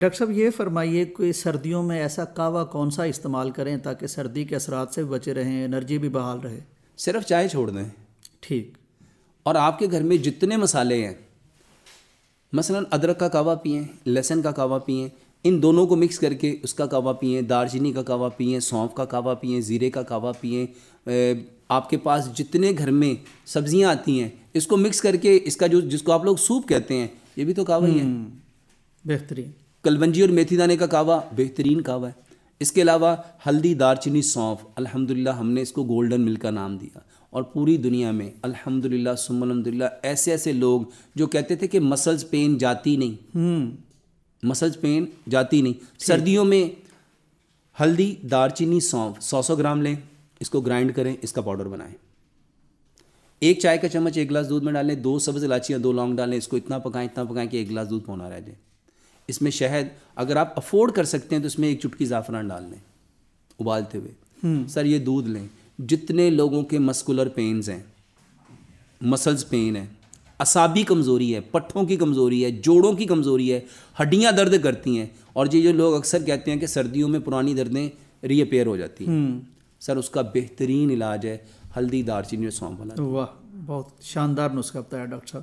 Doctor صاحب یہ فرمائیے کہ سردیوں میں ایسا قہوہ کون سا استعمال کریں تاکہ سردی کے اثرات سے بھی بچے رہیں، انرجی بھی بحال رہے؟ صرف چائے چھوڑ دیں ٹھیک. اور آپ کے گھر میں جتنے مسالے ہیں، مثلا ادرک کا قہوہ پئیں، لہسن کا قہوہ پئیں، ان دونوں کو مکس کر کے اس کا قہوہ پئیں، دار چینی کا قہوہ پئیں، سونف کا قہوہ پئیں، زیرے کا قہوہ پئیں. آپ کے پاس جتنے گھر میں سبزیاں آتی ہیں اس کو مکس کر کے اس کا جس کو آپ لوگ سوپ کہتے ہیں، یہ بھی تو قہوہ ہی ہے. بہترین. کلونجی اور میتھی دانے کا قہوہ بہترین قہوہ ہے. اس کے علاوہ ہلدی، دار چینی، سونف، الحمدللہ ہم نے اس کو گولڈن ملک کا نام دیا. اور پوری دنیا میں الحمدللہ ثم الحمدللہ ایسے لوگ جو کہتے تھے کہ مسلز پین جاتی نہیں، مسلز پین جاتی نہیں، سردیوں میں ہلدی، دار چینی، سونف 100 گرام لیں، اس کو گرائنڈ کریں، اس کا پاؤڈر بنائیں. ایک چائے کا چمچ ایک گلاس دودھ میں ڈالیں، 2 سبز الائچیاں، 2 لونگ ڈالیں، اس کو اتنا پکائیں کہ 1 گلاس دودھ پونا رہ جائے. اس میں شہد اگر آپ افورڈ کر سکتے ہیں تو اس میں 1 چٹکی زعفران ڈال لیں ابالتے ہوئے. سر یہ دودھ لیں. جتنے لوگوں کے مسکولر پینز ہیں، مسلز پین ہے، اعصابی کمزوری ہے، پٹھوں کی کمزوری ہے، جوڑوں کی کمزوری ہے، ہڈیاں درد کرتی ہیں، اور یہ جو لوگ اکثر کہتے ہیں کہ سردیوں میں پرانی دردیں ری اپیئر ہو جاتی ہیں، سر اس کا بہترین علاج ہے ہلدی، دار چینی اور سونف والا. واہ، بہت شاندار نسخہ بتایا ڈاکٹر صاحب.